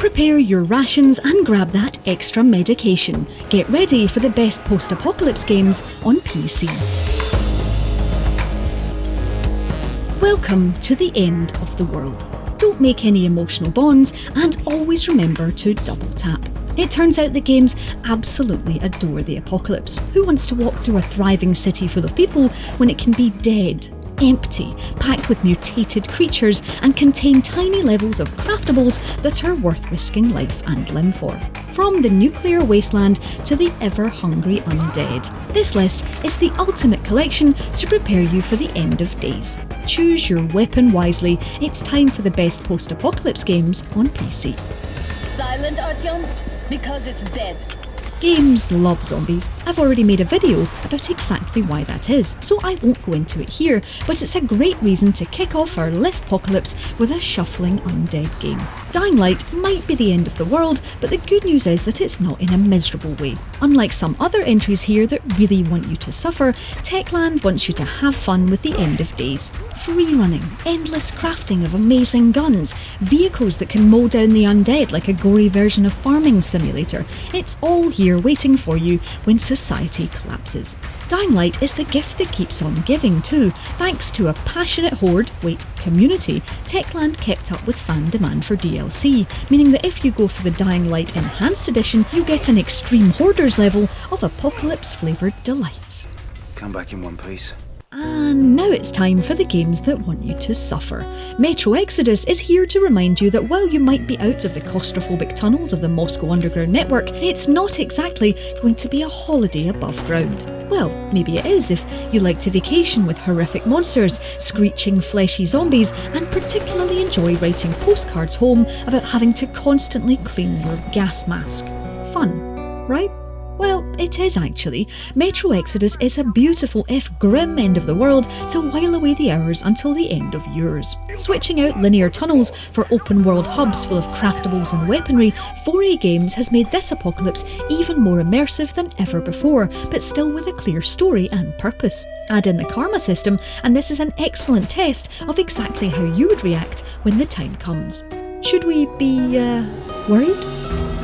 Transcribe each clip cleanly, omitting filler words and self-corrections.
Prepare your rations and grab that extra medication. Get ready for the best post-apocalypse games on PC. Welcome to the end of the world. Don't make any emotional bonds and always remember to double tap. It turns out the games absolutely adore the apocalypse. Who wants to walk through a thriving city full of people when it can be dead, empty, packed with mutated creatures and contain tiny levels of craftables that are worth risking life and limb for? From the nuclear wasteland to the ever-hungry undead, this list is the ultimate collection to prepare you for the end of days. Choose your weapon wisely. It's time for the best post-apocalypse games on PC. Silent, Artyom, because it's dead. Games love zombies. I've already made a video about exactly why that is, so I won't go into it here, but it's a great reason to kick off our list apocalypse with a shuffling undead game. Dying Light might be the end of the world, but the good news is that it's not in a miserable way. Unlike some other entries here that really want you to suffer, Techland wants you to have fun with the end of days. Free running, endless crafting of amazing guns, vehicles that can mow down the undead like a gory version of Farming Simulator. It's all here waiting for you when society collapses. Dying Light is the gift that keeps on giving too. Thanks to a passionate community, Techland kept up with fan demand for DLC, meaning that if you go for the Dying Light Enhanced Edition, you get an extreme hoarders level of apocalypse flavoured delights. Come back in one, please. And now it's time for the games that want you to suffer. Metro Exodus is here to remind you that while you might be out of the claustrophobic tunnels of the Moscow Underground network, it's not exactly going to be a holiday above ground. Well, maybe it is if you like to vacation with horrific monsters, screeching fleshy zombies, and particularly enjoy writing postcards home about having to constantly clean your gas mask. Fun, right? Well, it is actually. Metro Exodus is a beautiful, if grim, end of the world to while away the hours until the end of yours. Switching out linear tunnels for open world hubs full of craftables and weaponry, 4A Games has made this apocalypse even more immersive than ever before, but still with a clear story and purpose. Add in the karma system, and this is an excellent test of exactly how you would react when the time comes. Should we be, worried?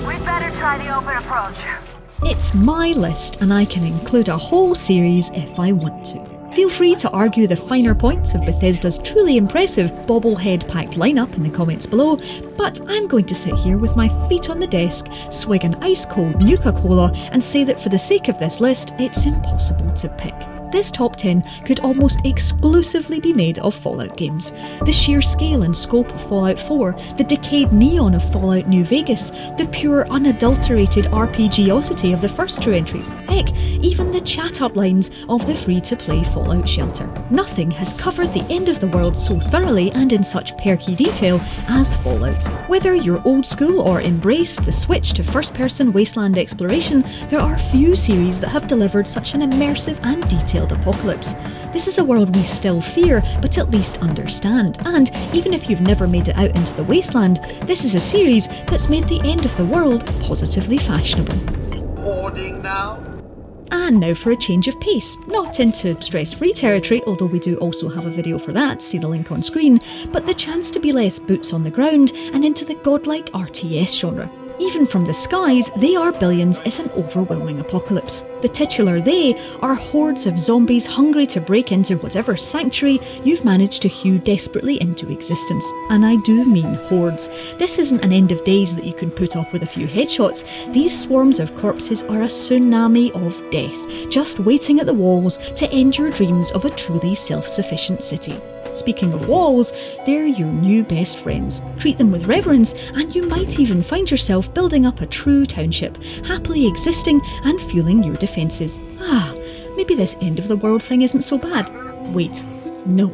We'd better try the open approach. It's my list and I can include a whole series if I want to. Feel free to argue the finer points of Bethesda's truly impressive bobblehead-packed lineup in the comments below, but I'm going to sit here with my feet on the desk, swig an ice-cold Nuka-Cola and say that for the sake of this list, it's impossible to pick. This top 10 could almost exclusively be made of Fallout games. The sheer scale and scope of Fallout 4, the decayed neon of Fallout New Vegas, the pure unadulterated RPGosity of the first two entries, heck, even the chat-up lines of the free-to-play Fallout Shelter. Nothing has covered the end of the world so thoroughly and in such perky detail as Fallout. Whether you're old school or embraced the switch to first-person wasteland exploration, there are few series that have delivered such an immersive and detailed apocalypse. This is a world we still fear, but at least understand. And even if you've never made it out into the wasteland, this is a series that's made the end of the world positively fashionable. Hoarding now? And now for a change of pace. Not into stress-free territory, although we do also have a video for that, see the link on screen, but the chance to be less boots on the ground and into the godlike RTS genre. Even from the skies, They Are Billions is an overwhelming apocalypse. The titular they are hordes of zombies hungry to break into whatever sanctuary you've managed to hew desperately into existence. And I do mean hordes. This isn't an end of days that you can put off with a few headshots. These swarms of corpses are a tsunami of death, just waiting at the walls to end your dreams of a truly self-sufficient city. Speaking of walls, they're your new best friends. Treat them with reverence and you might even find yourself building up a true township, happily existing and fueling your defences. Maybe this end of the world thing isn't so bad. Wait, no.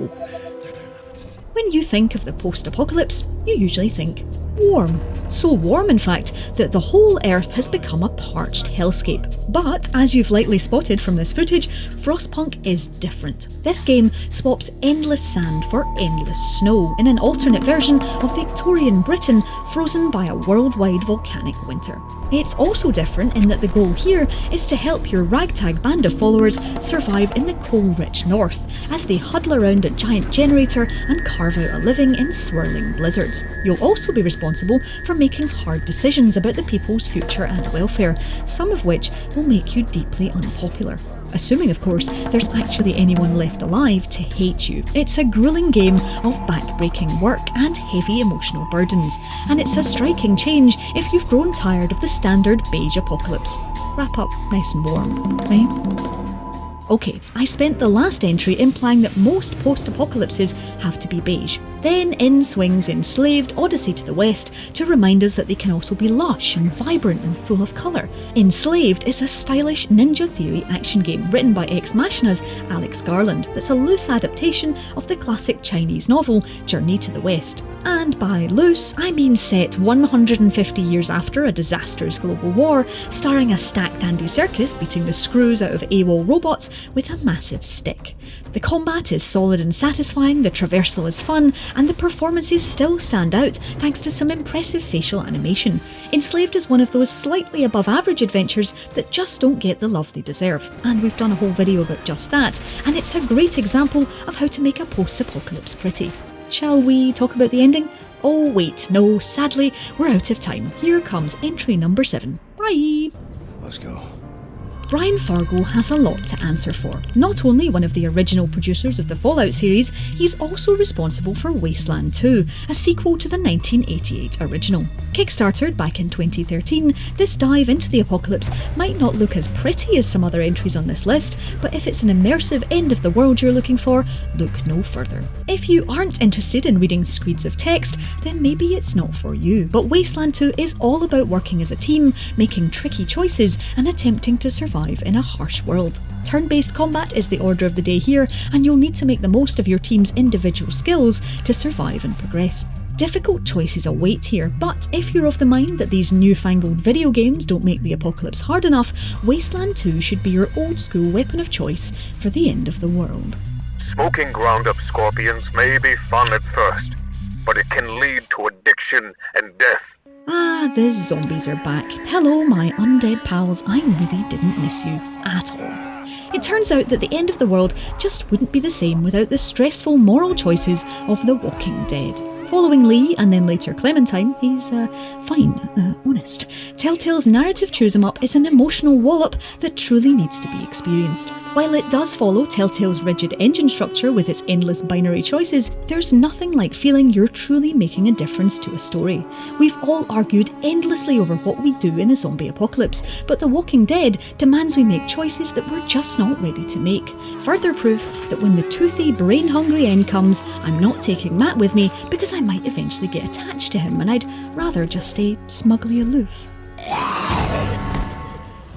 When you think of the post-apocalypse, you usually think warm. So warm, in fact, that the whole Earth has become a parched hellscape. But, as you've likely spotted from this footage, Frostpunk is different. This game swaps endless sand for endless snow in an alternate version of Victorian Britain frozen by a worldwide volcanic winter. It's also different in that the goal here is to help your ragtag band of followers survive in the coal-rich north as they huddle around a giant generator and carve out a living in swirling blizzards. You'll also be responsible for making hard decisions about the people's future and welfare, some of which will make you deeply unpopular. Assuming, of course, there's actually anyone left alive to hate you. It's a gruelling game of back-breaking work and heavy emotional burdens, and it's a striking change if you've grown tired of the standard beige apocalypse. Wrap up nice and warm, eh? Okay, I spent the last entry implying that most post-apocalypses have to be beige. Then in swings Enslaved, Odyssey to the West, to remind us that they can also be lush and vibrant and full of colour. Enslaved is a stylish Ninja Theory action game written by Ex Machina's Alex Garland that's a loose adaptation of the classic Chinese novel Journey to the West. And by loose, I mean set 150 years after a disastrous global war, starring a stacked Andy Serkis beating the screws out of AWOL robots with a massive stick. The combat is solid and satisfying, the traversal is fun, and the performances still stand out thanks to some impressive facial animation. Enslaved is one of those slightly above average adventures that just don't get the love they deserve, and we've done a whole video about just that, and it's a great example of how to make a post-apocalypse pretty. Shall we talk about the ending? Oh wait, no, sadly, we're out of time. Here comes entry number 7. Bye! Let's go. Brian Fargo has a lot to answer for. Not only one of the original producers of the Fallout series, he's also responsible for Wasteland II, a sequel to the 1988 original. Kickstarted back in 2013, this dive into the apocalypse might not look as pretty as some other entries on this list, but if it's an immersive end of the world you're looking for, look no further. If you aren't interested in reading screeds of text, then maybe it's not for you. But Wasteland 2 is all about working as a team, making tricky choices, and attempting to survive in a harsh world. Turn-based combat is the order of the day here, and you'll need to make the most of your team's individual skills to survive and progress. Difficult choices await here, but if you're of the mind that these newfangled video games don't make the apocalypse hard enough, Wasteland 2 should be your old-school weapon of choice for the end of the world. Smoking ground-up scorpions may be fun at first, but it can lead to addiction and death. Ah, the zombies are back. Hello, my undead pals, I really didn't miss you at all. It turns out that the end of the world just wouldn't be the same without the stressful moral choices of The Walking Dead. Following Lee, and then later Clementine, he's honest. Telltale's narrative choose-em-up is an emotional wallop that truly needs to be experienced. While it does follow Telltale's rigid engine structure with its endless binary choices, there's nothing like feeling you're truly making a difference to a story. We've all argued endlessly over what we do in a zombie apocalypse, but The Walking Dead demands we make choices that we're just not ready to make. Further proof that when the toothy, brain-hungry end comes, I'm not taking Matt with me because I might eventually get attached to him and I'd rather just stay smugly aloof.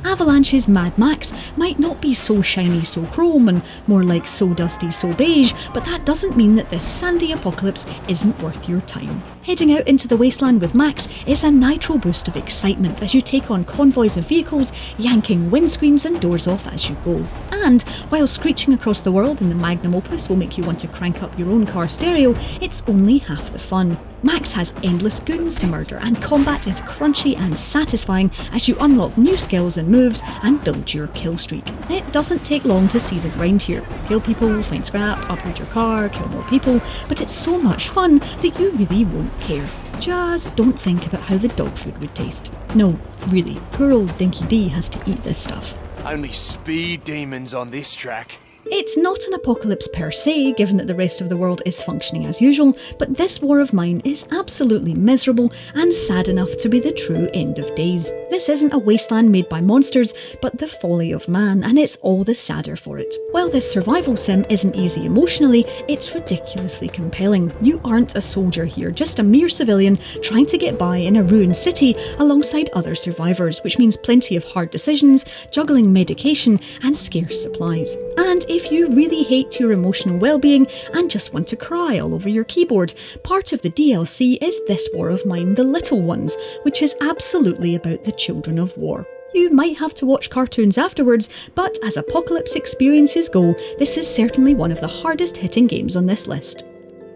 Avalanche's Mad Max might not be so shiny, so chrome, and more like so dusty, so beige, but that doesn't mean that this sandy apocalypse isn't worth your time. Heading out into the wasteland with Max is a nitro boost of excitement as you take on convoys of vehicles, yanking windscreens and doors off as you go. And while screeching across the world in the magnum opus will make you want to crank up your own car stereo, it's only half the fun. Max has endless goons to murder, and combat is crunchy and satisfying as you unlock new skills and moves and build your kill streak. It doesn't take long to see the grind here. Kill people, find scrap, upgrade your car, kill more people, but it's so much fun that you really won't care. Just don't think about how the dog food would taste. No, really, poor old Dinky D has to eat this stuff. Only speed demons on this track. It's not an apocalypse per se, given that the rest of the world is functioning as usual, but this war of mine is absolutely miserable and sad enough to be the true end of days. This isn't a wasteland made by monsters, but the folly of man, and it's all the sadder for it. While this survival sim isn't easy emotionally, it's ridiculously compelling. You aren't a soldier here, just a mere civilian trying to get by in a ruined city alongside other survivors, which means plenty of hard decisions, juggling medication, and scarce supplies. And if you really hate your emotional well-being and just want to cry all over your keyboard, part of the DLC is this war of mine, The Little Ones, which is absolutely about the children of war. You might have to watch cartoons afterwards, but as apocalypse experiences go, this is certainly one of the hardest hitting games on this list.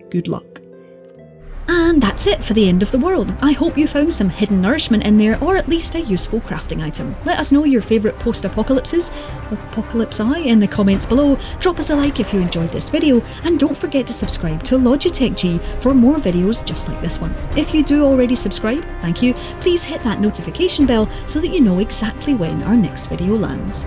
Good luck. And that's it for the end of the world. I hope you found some hidden nourishment in there, or at least a useful crafting item. Let us know your favourite post-apocalypses, apocalypse-I, in the comments below. Drop us a like if you enjoyed this video, and don't forget to subscribe to Logitech G for more videos just like this one. If you do already subscribe, thank you. Please hit that notification bell so that you know exactly when our next video lands.